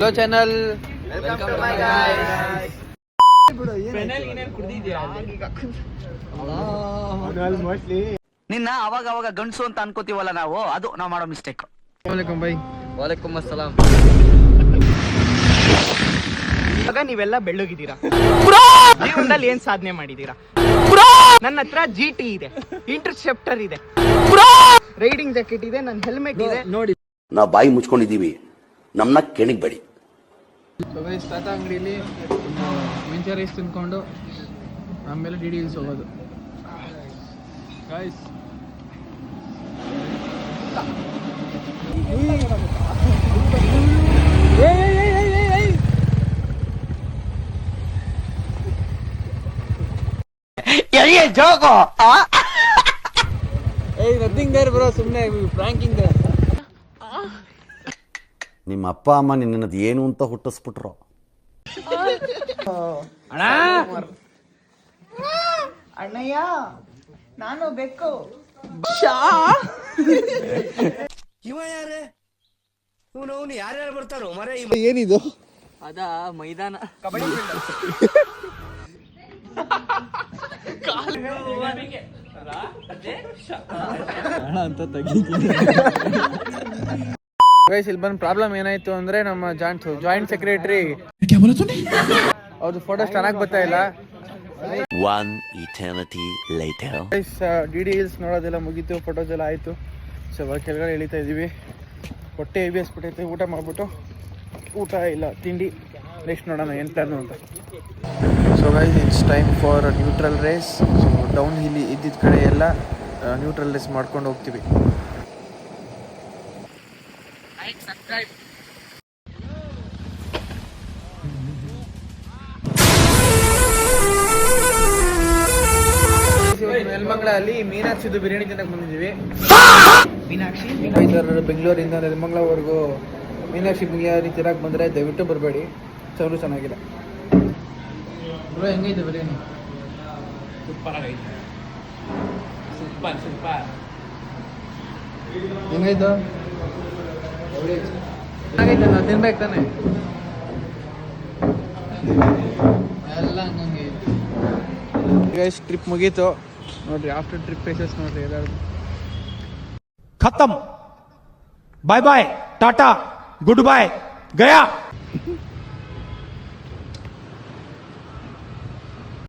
Hello channel, ನಿನ್ನ ಅವಾಗ ಅವಾಗ ಗಂಡಸು ಅಂತ ಅನ್ಕೋತೀವಲ್ಲ ನಾವು, ಅದು ನಾವು ಮಾಡೋ ಮಿಸ್ಟೇಕ್. ವಾಲೇಕುಮ್ ಅಸ್ಸಲಾಂ. ಇವಾಗ ನೀವೆಲ್ಲ ಬೆಳ್ಳಗಿದ್ದೀರಾ, ಜೀವನದಲ್ಲಿ ಏನ್ ಸಾಧನೆ ಮಾಡಿದೀರಾ? ನನ್ನ ಹತ್ರ GT ಇದೆ, ಇಂಟರ್ಸೆಪ್ಟರ್ ಇದೆ, ರೈಡಿಂಗ್ ಜಾಕೆಟ್ ಇದೆ, ನನ್ನ ಹೆಲ್ಮೆಟ್ ಇದೆ. ನೋಡಿ, ನಾವು ಬಾಯಿ ಮುಚ್ಕೊಂಡಿದ್ದೀವಿ, ನಮ್ಮನ್ನ ಕೆಣಿಗ್ಬೇಡಿ. ಟಾಟಾ ಅಂಗಡಿಯಲ್ಲಿ ಮೆಂಚ ರೈಸ್ ತಿನ್ಕೊಂಡು ಆಮೇಲೆ DD ಹಿಲ್ಸ್ ಹೋಗೋದು ಗಾಯ್ಸ್. ಜೋಗೋ ನಥಿಂಗ್ ದೇರ್ ಬ್ರೋ, ಸುಮ್ಮನೆ ಪ್ರಾಂಕಿಂಗ್ ದೇರ್. ನಿಮ್ಮ ಅಪ್ಪ ಅಮ್ಮ ನಿನ್ನದು ಏನು ಅಂತ ಹುಟ್ಟಿಸ್ಬಿಟ್ರು. ಅಣ್ಣಯ್ಯ, ನಾನು ಬೇಕು. ಯಾರ್ಯಾರು ಬರ್ತಾರೋ ಮರೆ? ಏನಿದು? ಅದ ಮೈದಾನ, ಕಬಡ್ಡಿ ಅಂತ ತೆಗಿತೀನಿ. ಗೈಸ್, ಇಲ್ಲಿ ಬಂದು ಪ್ರಾಬ್ಲಮ್ ಏನಾಯ್ತು ಅಂದ್ರೆ, ನಮ್ಮ ಜಾಯಿಂಟ್ ಸೆಕ್ರೆಟರಿ ಅವ್ರದ್ದು ಫೋಟೋಸ್ ಚೆನ್ನಾಗಿ ಬರ್ತಾ ಇಲ್ಲ. One eternity later. Guys, DD hills ನೋಡೋದೆಲ್ಲ ಮುಗೀತು, ಫೋಟೋಸ್ ಎಲ್ಲ ಆಯಿತು. ಸೊ ಇವಾಗ ಕೆಳಗಡೆ ಇಳಿತಾ ಇದ್ದೀವಿ. ಹೊಟ್ಟೆ ಎಬ್ಬಿಸ್ಬಿಟ್ಟೈತೆ, ಊಟ ಮಾಡಿಬಿಟ್ಟು. ಊಟ ಇಲ್ಲ, ತಿಂಡಿ. ನೆಕ್ಸ್ಟ್ ನೋಡೋಣ ಏನು ಪ್ಲಾನು ಅಂತ. So guys, it's time for neutral race. So down hill ಇದ್ದಿದ್ದ ಕಡೆ ಎಲ್ಲ ನ್ಯೂಟ್ರಲ್ ರೇಸ್ ಮಾಡ್ಕೊಂಡು ಹೋಗ್ತೀವಿ. ನೆಲಮಂಗಲಲ್ಲಿ ಮೀನಾಕ್ಷಿದು ಬಿರಿಯಾನಿ ತಿನ್ನಕ್ಕೆ ಬಂದಿದ್ದೀವಿ. ಬೆಂಗಳೂರಿಂದ ನೆಲಮಂಗಲವರೆಗೂ ಮೀನಾಕ್ಷಿ ಬಿರಿಯಾನಿ ತಿನ್ನಕ್ಕೆ ಬಂದರೆ ದಯವಿಟ್ಟು ಬರಬೇಡಿ, ಚಲೋ ಚೆನ್ನಾಗಿಲ್ಲ. ಬ್ರೋ, ಹೆಂಗೈತೆ ಬಿರಿಯಾನಿ? ಸೂಪರ್ ಆಗೈತೆ. ಸೂಪರ್ ಹೆಂಗಾಯ್ತು? ಚೆನ್ನಾಗೈತೆ, ನಾವು ತಿನ್ಬೇಕು ತಾನೆ? ಎಲ್ಲ ಹಂಗಂಗೆ ಗೈಸ್. ಟ್ರಿಪ್ ಮುಗೀತು ನೋಡ್ರಿ. ಆಫ್ಟರ್ ಟ್ರಿಪ್ ಫೇಸಸ್ ನೋಡ್ರಿ ಎಲ್ಲರೂ. खत्म, बाय बाय, टाटा, गुड बाय, गया.